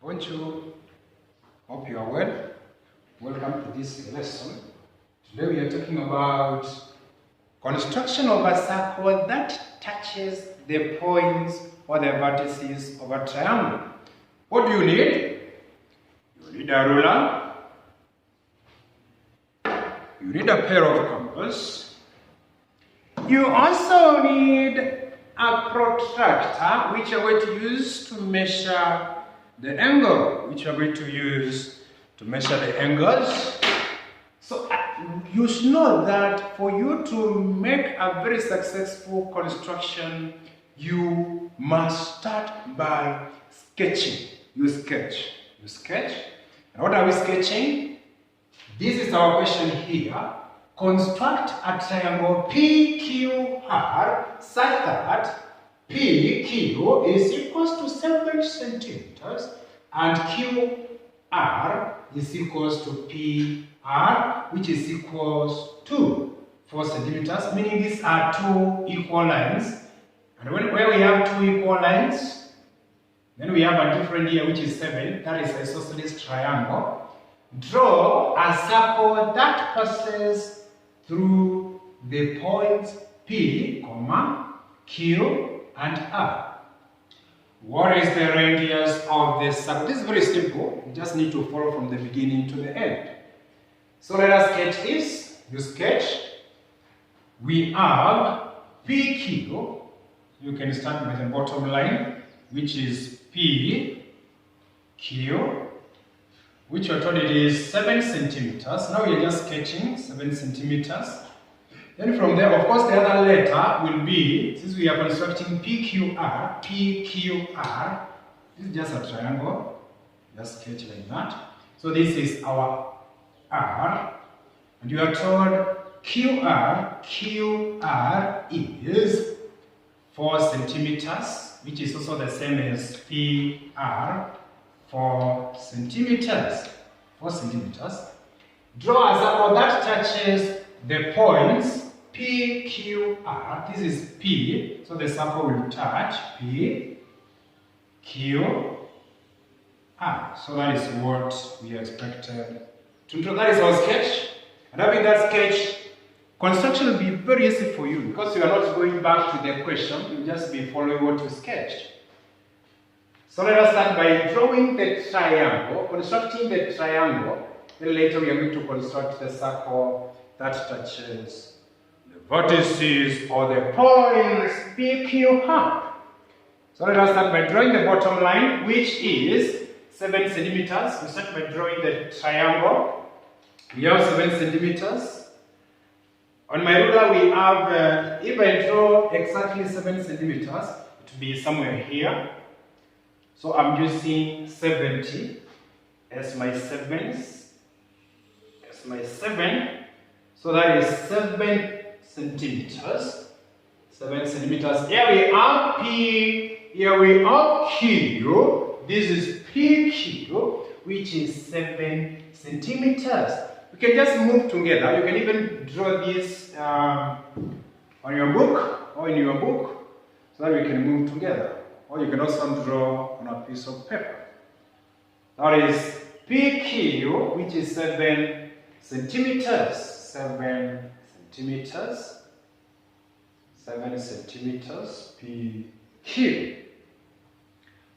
want you, hope you are well. Welcome to this lesson. Today we are talking about construction of a circle that touches the points or the vertices of a triangle. What do you need? You need a ruler. You need a pair of compass. You also need a protractor, which you are going to use to measure the angle, which you are going to use to measure the angles. So you should know that for you to make a very successful construction, you must start by sketching. You sketch. And what are we sketching? This is our question here. Construct a triangle PQR such that PQ is equals to 7 centimeters and QR is equals to PR, which is equals to 4 centimeters, meaning these are two equal lines. And where we have two equal lines, then we have a different here which is 7, that is an isosceles triangle. Draw a circle that passes through the points P, Q, and R. What is the radius of this circle? This is very simple. You just need to follow from the beginning to the end. So let us sketch this. You sketch. We have PQ. You can start with the bottom line, which is PQ, which I told it is 7 centimeters. Now we are just sketching 7 centimeters. Then from there, of course, the other letter will be, since we are constructing PQR, this is just a triangle. Just sketch like that. So this is our R. And you are told QR is 4 centimeters, which is also the same as PR, 4 centimeters. 4 centimeters. Draw a circle that touches the points PQR. This is P, so the circle will touch P, Q, R. So that is what we are expected to draw. That is our sketch. And having that sketch, construction will be very easy for you because you are not going back to the question, you will just be following what you sketched. So let us start by drawing the triangle, constructing the triangle. Then later we are going to construct the circle that touches the vertices or the points PQR. So let us start by drawing the bottom line, which is 7 centimeters. We start by drawing the triangle. We have 7 centimeters. On my ruler we have, if I draw exactly 7 centimeters, it will be somewhere here. So I'm using 70 as my 7s, as my 7. So that is 7 centimeters. 7 centimeters. Here we have P, here we have Q. This is PQ, which is 7 centimeters. You can just move together. You can even draw this on your book or in your book so that we can move together. Or you can also draw on a piece of paper. That is PQ, which is 7 centimeters. 7 centimeters. 7 centimeters. PQ.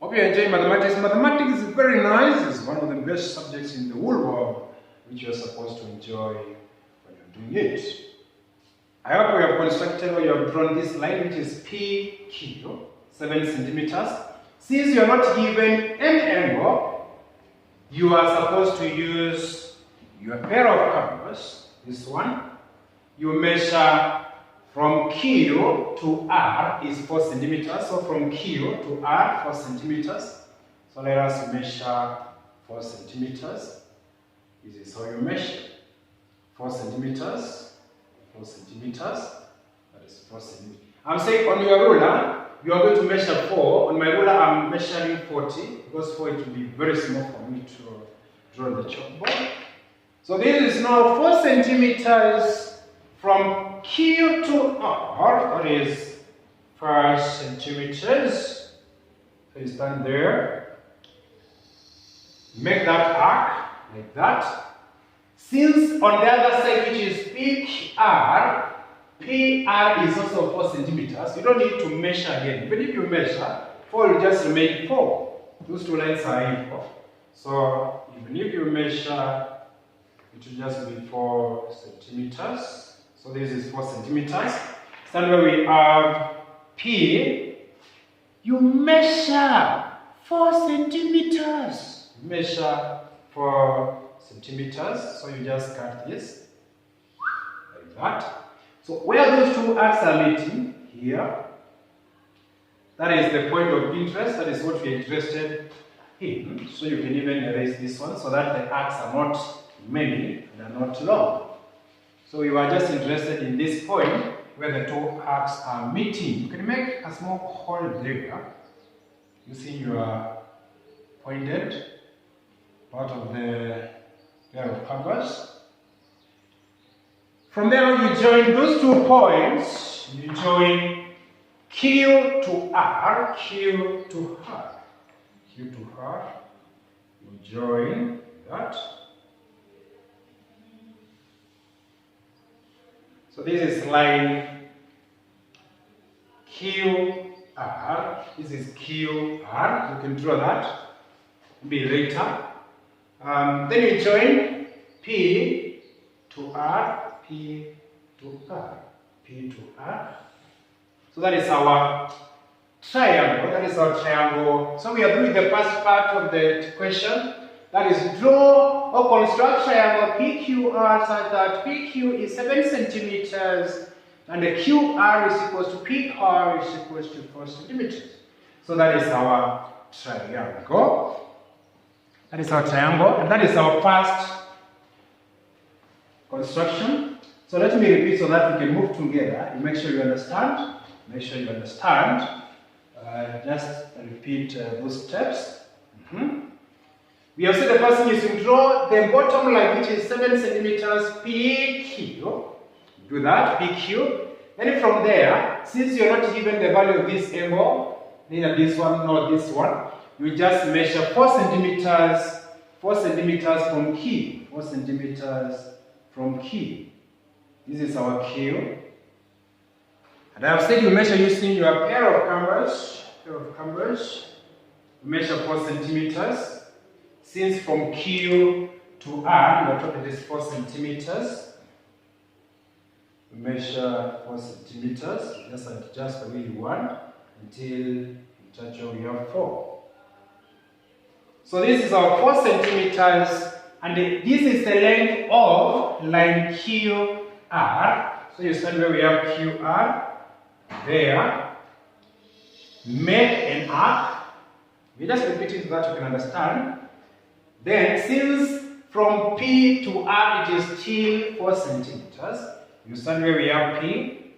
Hope you enjoy mathematics. Mathematics is very nice. It's one of the best subjects in the whole world, which you're supposed to enjoy when you're doing it. I hope you have constructed or you have drawn this line, which is PQ, 7 centimeters. Since you are not given any angle, you are supposed to use your pair of compass, this one. You measure from Q to R is 4 centimeters. So from Q to R, 4 centimeters. So let us measure 4 centimeters. This is how you measure. 4 centimeters, 4 centimeters, that is 4 centimeters. I'm saying on your ruler, you are going to measure 4. On my ruler, I'm measuring 40, because 4 it will be very small for me to draw the chalkboard. So this is now 4 centimeters from Q to R, that is 5 centimeters. So you stand there. Make that arc like that. Since on the other side, which is PR, PR is also 4 centimeters. You don't need to measure again. Even if you measure, 4 will just remain 4. Those two lines are equal. So even if you measure, it will just be 4 centimeters. So this is 4 centimeters. So where we have P, you measure 4 centimeters. Measure 4 centimeters. So you just cut this like that. So where those two arcs are meeting, here, that is the point of interest, that is what we are interested in. So you can even erase this one so that the arcs are not many and are not long. So we were just interested in this point where the two arcs are meeting. You can make a small hole there using your pointed part of the pair of canvas. From there, you join those 2 points. You join Q to R, Q to R, Q to R. You join that. So this is line QR. This is QR. You can draw that. Maybe later. Then you join P to R. P to R, P to R. So that is our triangle. That is our triangle. So we are doing the first part of the question. That is draw or construct triangle PQR such that PQ is 7 centimeters and the QR is equal to PR is equal to 4 centimeters. So that is our triangle. That is our triangle, and that is our first construction. So let me repeat so that we can move together. You make sure you understand. Make sure you understand. Just repeat those steps. We have said the first thing is to draw the bottom line, which is 7 centimeters PQ. Do that, PQ. Then from there, since you're not given the value of this angle, neither this one nor this one, you just measure 4 centimeters from Q. 4 centimeters from Q. This is our Q. And I have said you measure using your pair of canvas. Measure 4 centimeters. Since from Q to R, you are told it is 4 centimeters. Measure 4 centimeters. Just adjust the way you want until you touch where we have 4. So this is our 4 centimeters, and this is the length of line QR. So you start where we have QR. There. Make an arc. We just repeat it so that you can understand. Then, since from P to R it is still 4 centimeters, you start where we have P.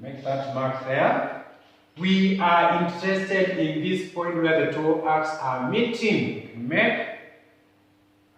Make that mark there. We are interested in this point where the 2 arcs are meeting. Make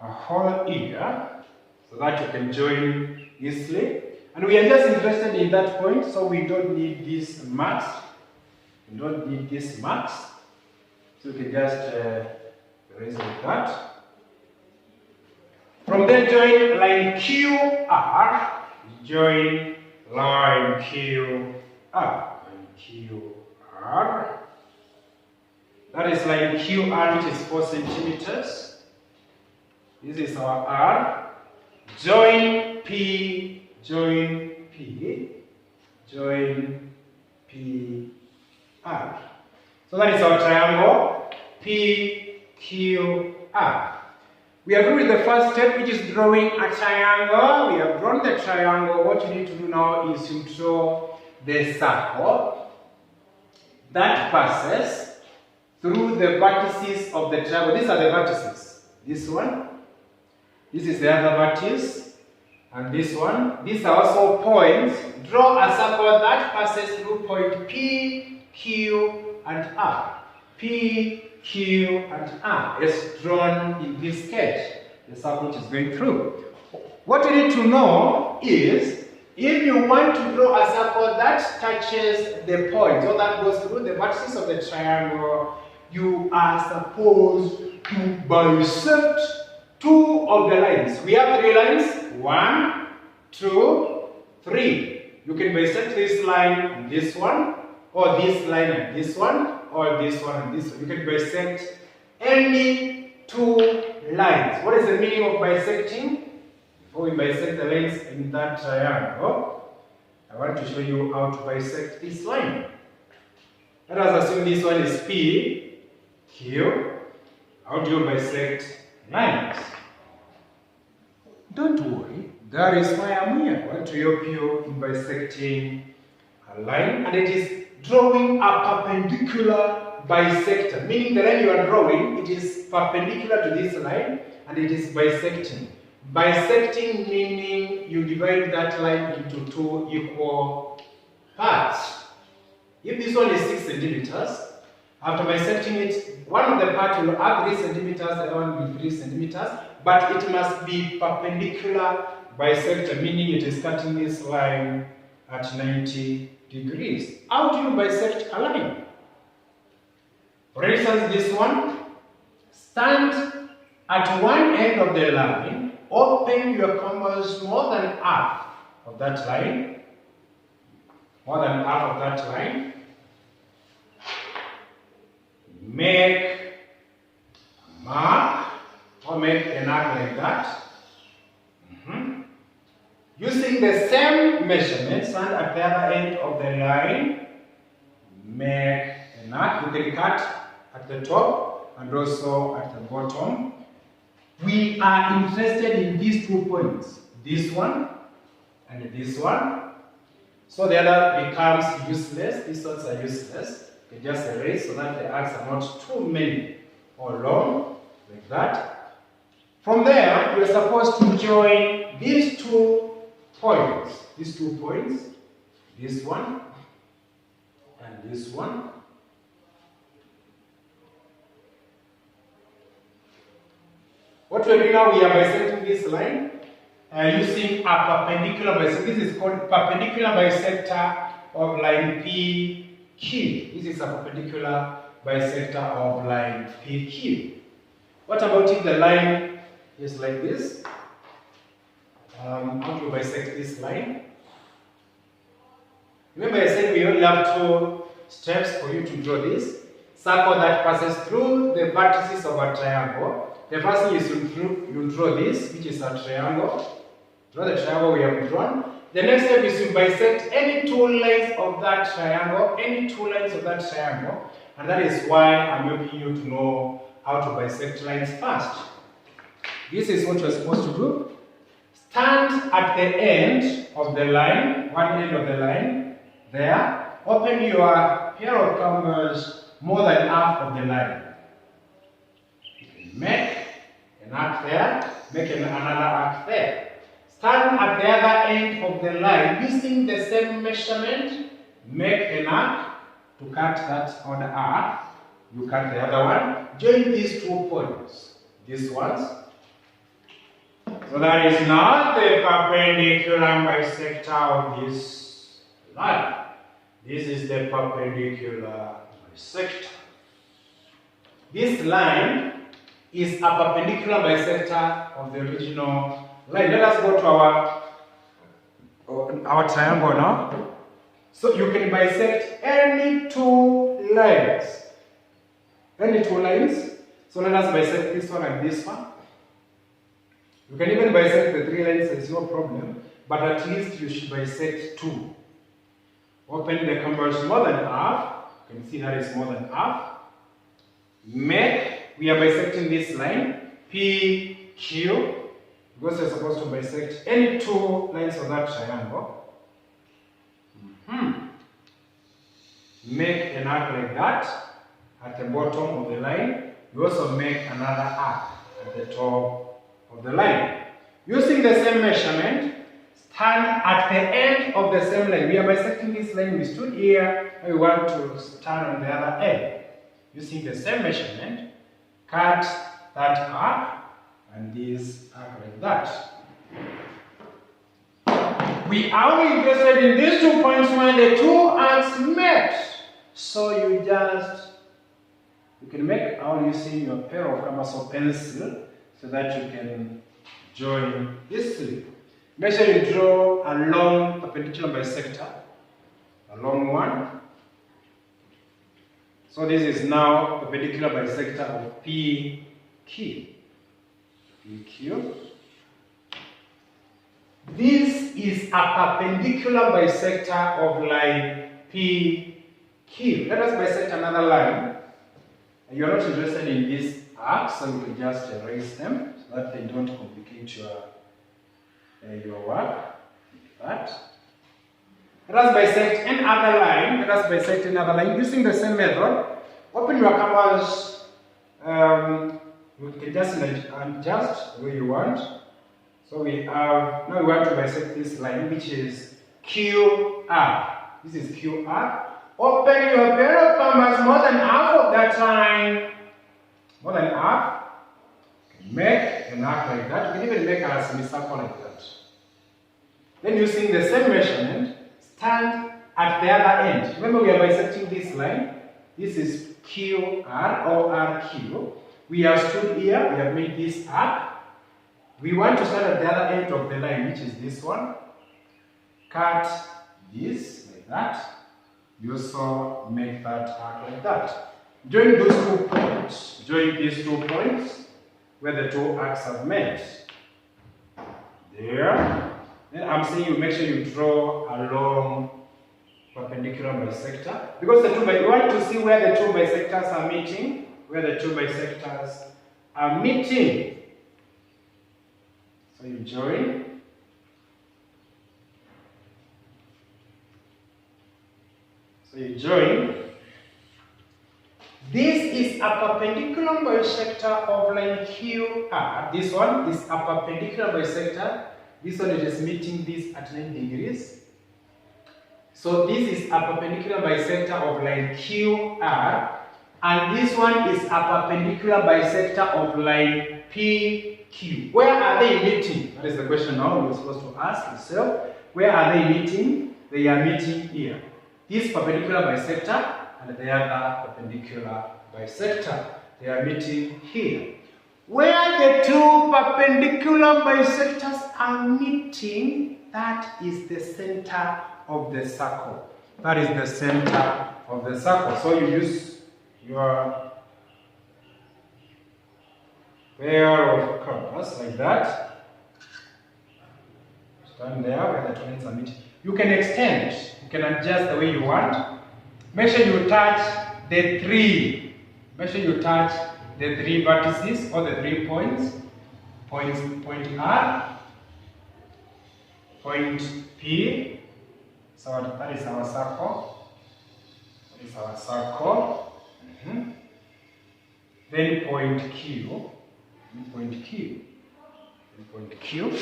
a hole here so that you can join easily. And we are just interested in that point, so we don't need these marks. We don't need these marks. So we can just erase like that. From there, join line QR. Join line QR. Line QR. That is line QR, which is 4 centimeters. This is our R. Join P. Join P. Join P. R. So that is our triangle PQR. We are doing the first step, which is drawing a triangle. We have drawn the triangle. What you need to do now is to draw the circle that passes through the vertices of the triangle. These are the vertices. This one, this is the other vertex, and this one. These are also points. Draw a circle that passes through point P, Q, and R. P, Q, and R is drawn in this sketch, the circle which is going through. What you need to know is, if you want to draw a circle that touches the point, or that goes through the vertices of the triangle, you are supposed to bisect two of the lines. We have three lines. 1, 2, 3. You can bisect this line and this one, or this line and this one, or this one and this one. You can bisect any two lines. What is the meaning of bisecting? Before we bisect the lines in that triangle, I want to show you how to bisect this line. Let us assume this one is P, Q. How do you bisect lines? Don't worry, that is why I'm here. I want to help you in bisecting a line, and it is drawing a perpendicular bisector, meaning the line you are drawing, it is perpendicular to this line, and it is bisecting. Bisecting meaning you divide that line into two equal parts. If this one is 6 centimeters, after bisecting it, one of the parts will have 3 centimeters, the other one will be 3 centimeters, but it must be perpendicular bisector, meaning it is cutting this line at 90 degrees. How do you bisect a line? For instance, this one, stand at one end of the line, open your canvas more than half of that line, make a mark or make an arc like that. Using the same measurement, stand at the other end of the line, make an arc. You can cut at the top and also at the bottom. We are interested in these 2 points, this one and this one. So the other becomes useless. These ones are useless. You just erase so that the arcs are not too many or long, like that. From there, you are supposed to join these 2 points. These 2 points, this one and this one. What we are doing now, we are bisecting this line using a perpendicular bisector. This is called perpendicular bisector of line PQ. This is a perpendicular bisector of line PQ. What about if the line is like this? How do you bisect this line? Remember I said we only have 2 steps for you to draw this. Circle that passes through the vertices of a triangle. The first thing is you draw this, which is a triangle. Draw the triangle we have drawn. The next step is to bisect any 2 lines of that triangle, and that is why I'm helping you to know how to bisect lines first. This is what you're supposed to do. Stand at the end of the line, one end of the line, there. Open your pair of canvas more than half of the line. Make an arc there, make another arc there. Stand at the other end of the line using the same measurement. Make an arc to cut that other arc. You cut the other one. Join these 2 points, these ones. So that is not the perpendicular bisector of this line. This is the perpendicular bisector. This line is a perpendicular bisector of the original line. Let us go to our triangle now. So you can bisect any 2 lines. Any 2 lines. So let us bisect this one and this one. You can even bisect the 3 lines, there's no problem. But at least you should bisect 2. Open the canvas more than half. You can see that is more than half. We are bisecting this line, PQ, because you're supposed to bisect any 2 lines of that triangle. Make an arc like that at the bottom of the line. You also make another arc at the top of the line. Using the same measurement, stand at the end of the same line. We are bisecting this line. We stood here, and we want to stand on the other end. Using the same measurement, cut that arc and this arc like that. We are only interested in these 2 points when the 2 arcs met. So you just You can make out using your pair of compass or pencil so that you can join these three. Make sure you draw a long perpendicular bisector, a long one. So this is now perpendicular bisector of PQ. PQ. This is a perpendicular bisector of line PQ. Let us bisect another line. You are not interested in these arcs, so you can just erase them so that they don't complicate your work. Like that. Let us bisect another line. Let us bisect another line using the same method. Open your canvas. You can just adjust the way you want. So we have, now we want to bisect this line, which is QR. This is QR. Open your pair of compass more than half of that line. More than half. Make an arc like that. You can even make a semicircle like that. Then using the same measurement, stand at the other end. Remember, we are bisecting this line. This is QR or RQ. We have stood here. We have made this arc. We want to start at the other end of the line, which is this one. Cut this like that. You also make that arc like that. Join those 2 points. Join these 2 points where the 2 arcs have met. There. Then I'm saying you make sure you draw a long perpendicular bisector. Because you want to see where the 2 bisectors are meeting. Where the 2 bisectors are meeting. So you join. This is a perpendicular bisector of line QR. This one is a perpendicular bisector. This one it is meeting this at 90 degrees. So this is a perpendicular bisector of line QR. And this one is a perpendicular bisector of line PQ. Where are they meeting? That is the question now you're supposed to ask yourself. Where are they meeting? They are meeting here. This perpendicular bisector and the other perpendicular bisector. They are meeting here. Where the 2 perpendicular bisectors are meeting, that is the center of the circle. That is the center of the circle. So you use your pair of compass like that. Stand there where the 2 ends are meeting. You can extend. You can adjust the way you want. Make sure you touch the 3. Make sure you touch the 3 vertices or the 3 points. Point R, point P. So that is our circle. That is our circle. Then point Q. Point Q. Point Q.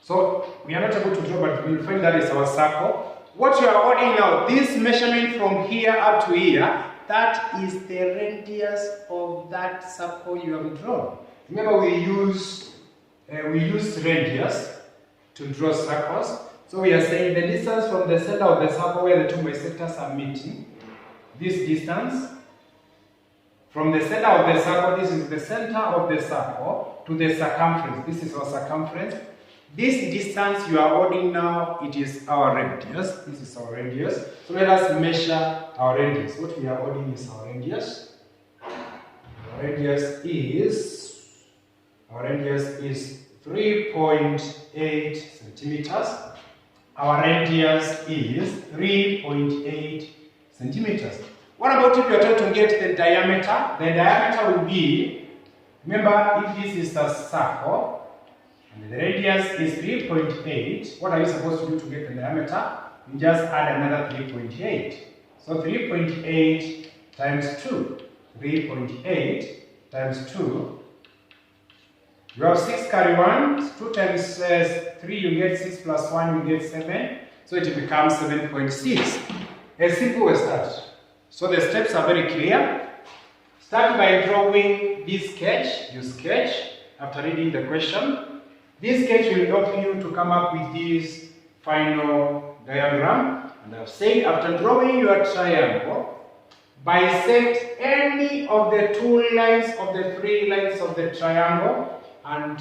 So we are not able to draw, but we will find that is our circle. What you are ordering now, this measurement from here up to here, that is the radius of that circle you have drawn. Remember, we use radius to draw circles. So we are saying the distance from the center of the circle where the 2 bisectors are meeting, this distance from the center of the circle, this is the center of the circle, to the circumference. This is our circumference. This distance you are ordering now, it is our radius. This is our radius. So let us measure our radius. What we are ordering is our radius. Our radius is 3.8 centimeters. Our radius is 3.8 centimeters. What about if you are trying to get the diameter? The diameter will be, remember, if this is a circle, and the radius is 3.8. What are you supposed to do to get the diameter? You just add another 3.8. So 3.8 times 2. 3.8 times 2. You have 6 carry 1. 2 times 3, you get 6 plus 1, you get 7. So it becomes 7.6. As simple as that. So the steps are very clear. Start by drawing this sketch. You sketch after reading the question. This sketch will help you to come up with this final diagram. And I've said after drawing your triangle, bisect any of the 2 lines of the 3 lines of the triangle, and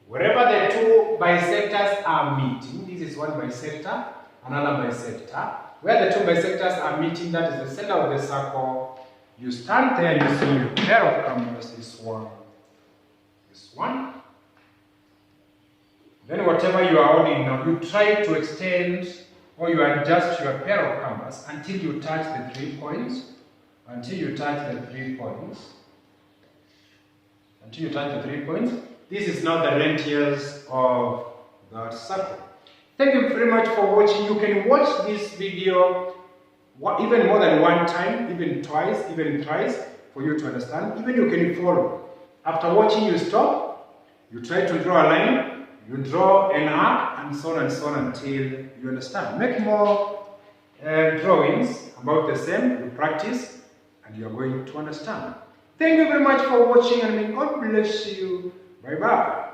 wherever the 2 bisectors are meeting, this is one bisector, another bisector, where the 2 bisectors are meeting, that is the center of the circle, you stand there using your pair of cameras, this one. Then whatever you are holding now, you try to extend or you adjust your pair of cameras until you touch the 3 points. Until you touch the 3 points. This is now the rentiers of that circle. Thank you very much for watching. You can watch this video even more than 1 time, even twice, even thrice, for you to understand. Even you can follow. After watching, you stop, you try to draw a line, you draw an arc, and so on until you understand. Make more drawings about the same, you practice, and you are going to understand. Thank you very much for watching, and may God bless you. Bye-bye.